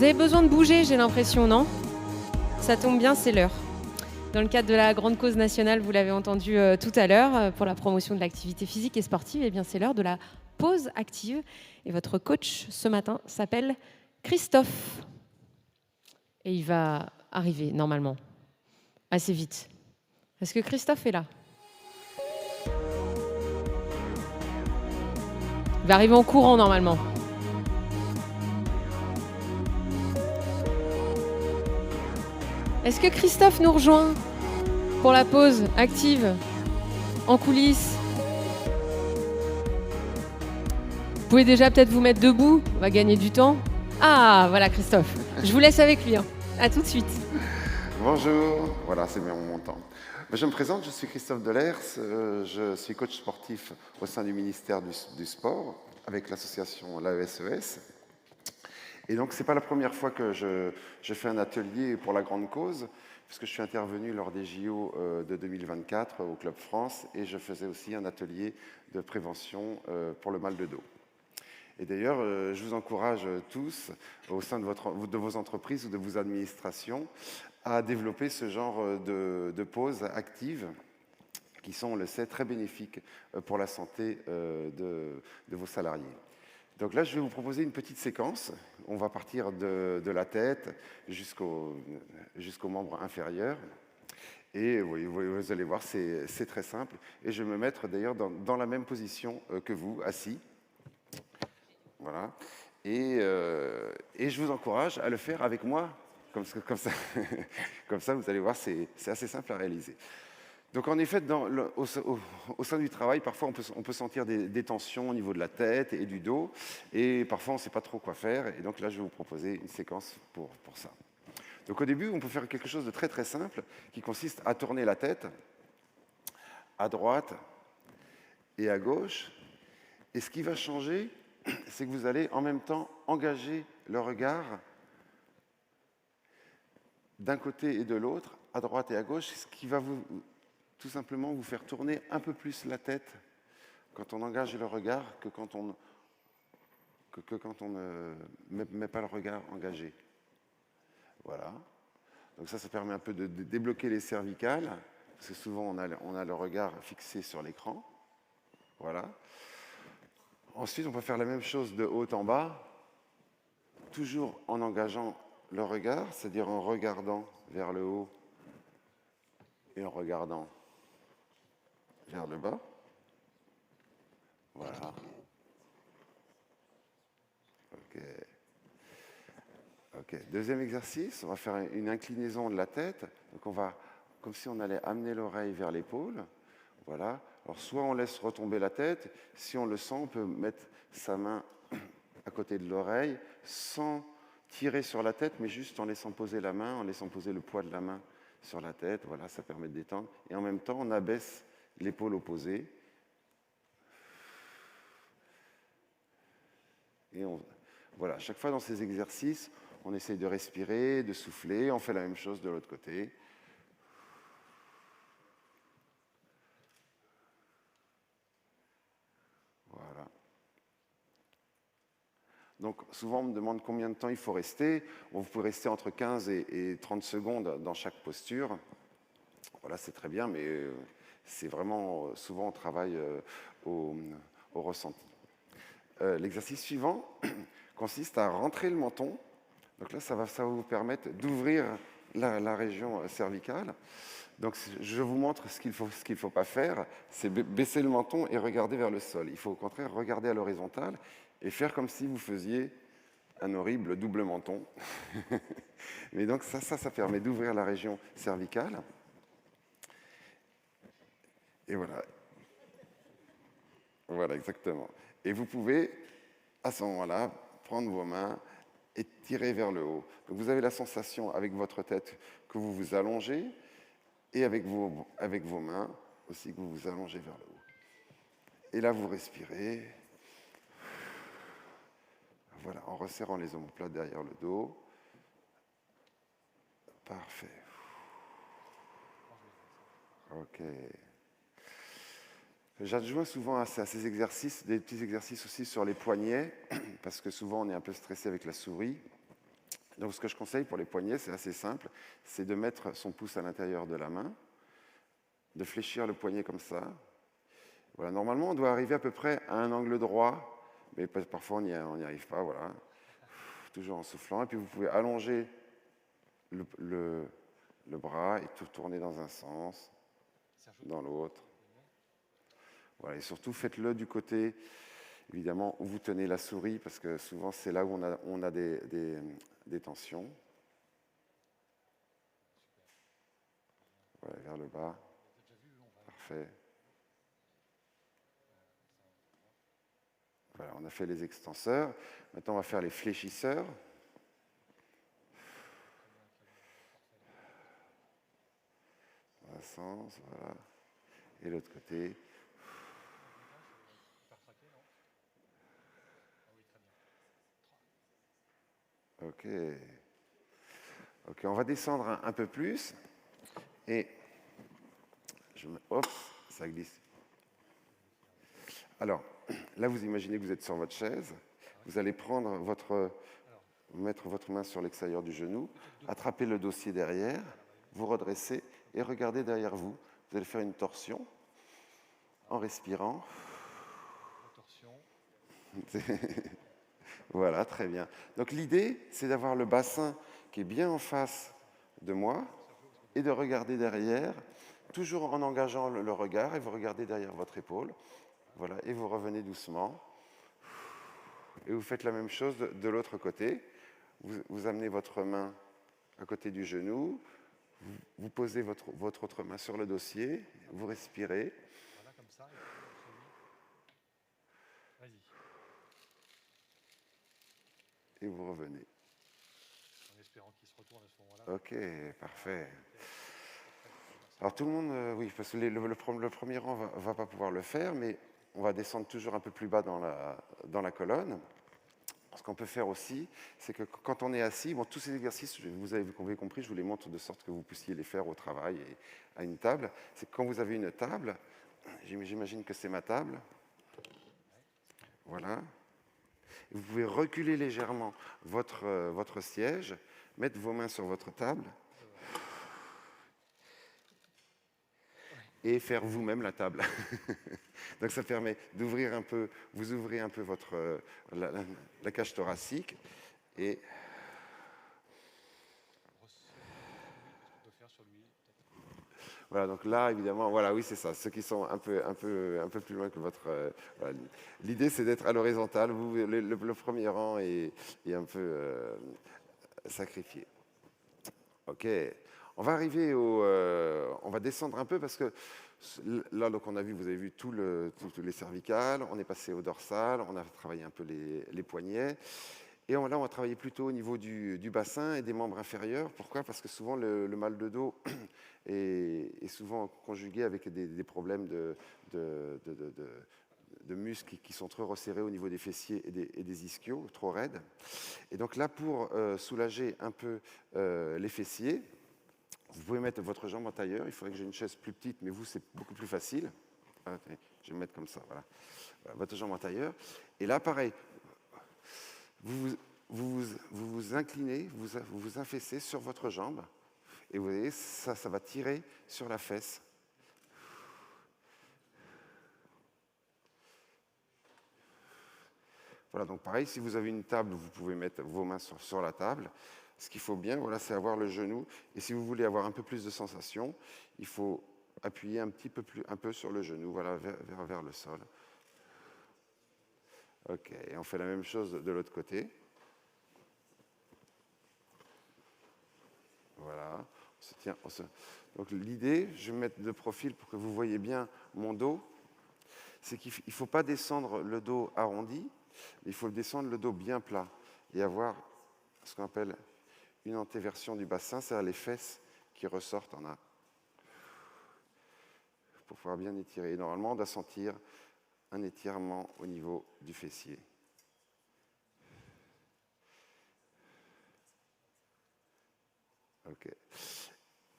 avez besoin de bouger, j'ai l'impression, non? Ça tombe bien, c'est l'heure. Dans le cadre de la grande cause nationale, vous l'avez entendu tout à l'heure, pour la promotion de l'activité physique et sportive, eh bien c'est l'heure de la pause active. Et votre coach ce matin s'appelle Christophe. Et il va arriver normalement, assez vite. Est-ce que Christophe est là? Il va arriver en courant normalement. Est-ce que Christophe nous rejoint pour la pause active en coulisses? Vous pouvez déjà peut-être vous mettre debout, on va gagner du temps. Ah, voilà Christophe. Je vous laisse avec lui. À tout de suite. Bonjour, voilà, c'est bien mon temps. Je me présente, je suis Christophe Delers, je suis coach sportif au sein du ministère du Sport avec l'association l'AESES. Et donc, ce n'est pas la première fois que je fais un atelier pour la grande cause, puisque je suis intervenu lors des JO de 2024 au Club France, et je faisais aussi un atelier de prévention pour le mal de dos. Et d'ailleurs, je vous encourage tous, au sein de vos entreprises ou de vos administrations, à développer ce genre de pauses actives qui sont, on le sait, très bénéfiques pour la santé de vos salariés. Donc là, je vais vous proposer une petite séquence. On va partir de la tête jusqu'au membre inférieur. Et vous allez voir, c'est très simple. Et je vais me mettre d'ailleurs dans la même position que vous, assis. Voilà. Et je vous encourage à le faire avec moi. Comme ça, vous allez voir, c'est assez simple à réaliser. Donc en effet, au sein du travail, parfois on peut sentir des tensions au niveau de la tête et du dos, et parfois on ne sait pas trop quoi faire, et donc là je vais vous proposer une séquence pour ça. Donc au début, on peut faire quelque chose de très très simple, qui consiste à tourner la tête à droite et à gauche, et ce qui va changer, c'est que vous allez en même temps engager le regard d'un côté et de l'autre, à droite et à gauche, ce qui va tout simplement vous faire tourner un peu plus la tête quand on engage le regard que quand on ne met pas le regard engagé. Voilà. Donc ça permet un peu de débloquer les cervicales, parce que souvent on a le regard fixé sur l'écran. Voilà. Ensuite, on peut faire la même chose de haut en bas, toujours en engageant le regard, c'est-à-dire en regardant vers le haut et en regardant vers le bas. Voilà. Ok. Deuxième exercice, on va faire une inclinaison de la tête. Donc on va, comme si on allait amener l'oreille vers l'épaule. Voilà. Alors soit on laisse retomber la tête, si on le sent, on peut mettre sa main à côté de l'oreille sans tirer sur la tête, mais juste en laissant poser la main, en laissant poser le poids de la main sur la tête. Voilà, ça permet de détendre. Et en même temps, on abaisse l'épaule opposée. Et voilà, chaque fois dans ces exercices, on essaye de respirer, de souffler. On fait la même chose de l'autre côté. Voilà. Donc souvent, on me demande combien de temps il faut rester. Bon, vous pouvez rester entre 15 et 30 secondes dans chaque posture. Voilà, c'est très bien, mais c'est vraiment, souvent, on travaille au ressenti. L'exercice suivant consiste à rentrer le menton. Donc là, ça va vous permettre d'ouvrir la région cervicale. Donc je vous montre ce qu'il ne faut pas faire, c'est baisser le menton et regarder vers le sol. Il faut au contraire regarder à l'horizontale et faire comme si vous faisiez un horrible double menton. Mais donc ça permet d'ouvrir la région cervicale. Et voilà. Voilà, exactement. Et vous pouvez, à ce moment-là, prendre vos mains et tirer vers le haut. Donc vous avez la sensation avec votre tête que vous vous allongez et avec vos mains aussi que vous vous allongez vers le haut. Et là, vous respirez. Voilà, en resserrant les omoplates derrière le dos. Parfait. Ok. J'adjoins souvent à ces exercices, des petits exercices aussi sur les poignets, parce que souvent on est un peu stressé avec la souris. Donc ce que je conseille pour les poignets, c'est assez simple, c'est de mettre son pouce à l'intérieur de la main, de fléchir le poignet comme ça. Voilà, normalement, on doit arriver à peu près à un angle droit, mais parfois on n'y arrive pas, voilà. Toujours en soufflant, et puis vous pouvez allonger le bras et tout tourner dans un sens, dans l'autre. Voilà, et surtout, faites-le du côté, évidemment, où vous tenez la souris, parce que souvent, c'est là où on a des tensions. Voilà, vers le bas. Parfait. Voilà, on a fait les extenseurs. Maintenant, on va faire les fléchisseurs. Dans un sens, voilà. Et l'autre côté. Ok. Ok, on va descendre un peu plus. Et hop, ça glisse. Alors, là, vous imaginez que vous êtes sur votre chaise. Vous allez mettre votre main sur l'extérieur du genou, attraper le dossier derrière, vous redresser et regarder derrière vous. Vous allez faire une torsion en respirant. Voilà, très bien. Donc l'idée, c'est d'avoir le bassin qui est bien en face de moi et de regarder derrière, toujours en engageant le regard, et vous regardez derrière votre épaule. Voilà, et vous revenez doucement. Et vous faites la même chose de l'autre côté. Vous amenez votre main à côté du genou, vous posez votre autre main sur le dossier, vous respirez. Voilà, comme ça. Vas-y. Et vous revenez. En espérant qu'il se retourne à ce moment-là. Ok, parfait. Alors tout le monde, oui, parce que le premier rang ne va pas pouvoir le faire, mais on va descendre toujours un peu plus bas dans la colonne. Ce qu'on peut faire aussi, c'est que quand on est assis, bon, tous ces exercices, vous avez compris, je vous les montre de sorte que vous puissiez les faire au travail et à une table. C'est que quand vous avez une table, j'imagine que c'est ma table, voilà. Vous pouvez reculer légèrement votre siège, mettre vos mains sur votre table et faire vous-même la table. Donc ça permet d'ouvrir un peu, vous ouvrez un peu la cage thoracique et voilà, donc là, évidemment, voilà, oui, c'est ça. Ceux qui sont un peu plus loin que votre... voilà. L'idée, c'est d'être à l'horizontale. Le premier rang est un peu sacrifié. OK. On va arriver on va descendre un peu parce que là, donc on a vu, vous avez vu tous les cervicales, on est passé au dorsal, on a travaillé un peu les poignets. Et là, on va travailler plutôt au niveau du bassin et des membres inférieurs. Pourquoi? Parce que souvent, le mal de dos est souvent conjugué avec des problèmes de muscles qui sont trop resserrés au niveau des fessiers et des ischios, trop raides. Et donc là, pour soulager un peu les fessiers, vous pouvez mettre votre jambe en tailleur. Il faudrait que j'ai une chaise plus petite, mais vous, c'est beaucoup plus facile. Attendez, je vais me mettre comme ça, voilà. Voilà, votre jambe en tailleur. Et là, pareil, vous vous inclinez, vous vous affaissez sur votre jambe, et vous voyez, ça va tirer sur la fesse. Voilà, donc pareil, si vous avez une table, vous pouvez mettre vos mains sur la table. Ce qu'il faut bien, voilà, c'est avoir le genou. Et si vous voulez avoir un peu plus de sensation, il faut appuyer un peu sur le genou, voilà, vers le sol. OK, et on fait la même chose de l'autre côté. Voilà, Donc l'idée, je vais me mettre de profil pour que vous voyez bien mon dos, c'est qu'il ne faut pas descendre le dos arrondi, mais il faut descendre le dos bien plat et avoir ce qu'on appelle une antéversion du bassin, c'est-à-dire les fesses qui ressortent en A. Pour pouvoir bien étirer. Et normalement, on doit sentir un étirement au niveau du fessier. OK.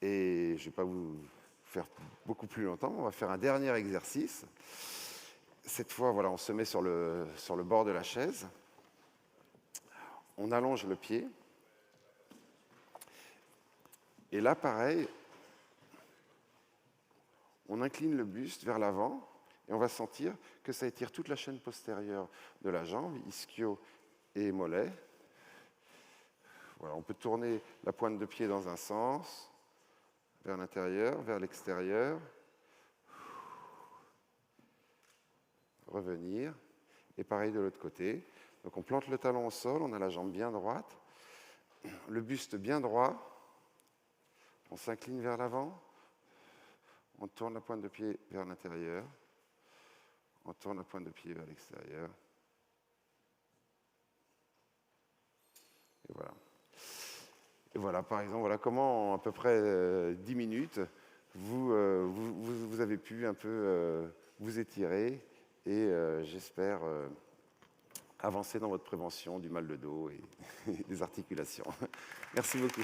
Et je ne vais pas vous faire beaucoup plus longtemps, on va faire un dernier exercice. Cette fois, voilà, on se met sur le bord de la chaise. On allonge le pied. Et là, pareil, on incline le buste vers l'avant et on va sentir que ça étire toute la chaîne postérieure de la jambe, ischio et mollet. Voilà, on peut tourner la pointe de pied dans un sens, vers l'intérieur, vers l'extérieur, revenir, et pareil de l'autre côté. Donc on plante le talon au sol, on a la jambe bien droite, le buste bien droit, on s'incline vers l'avant, on tourne la pointe de pied vers l'intérieur, on tourne la pointe de pied vers l'extérieur. Et voilà. Et voilà, par exemple, voilà comment en à peu près 10 minutes, vous avez pu un peu vous étirer et j'espère avancer dans votre prévention du mal de dos et des articulations. Merci beaucoup.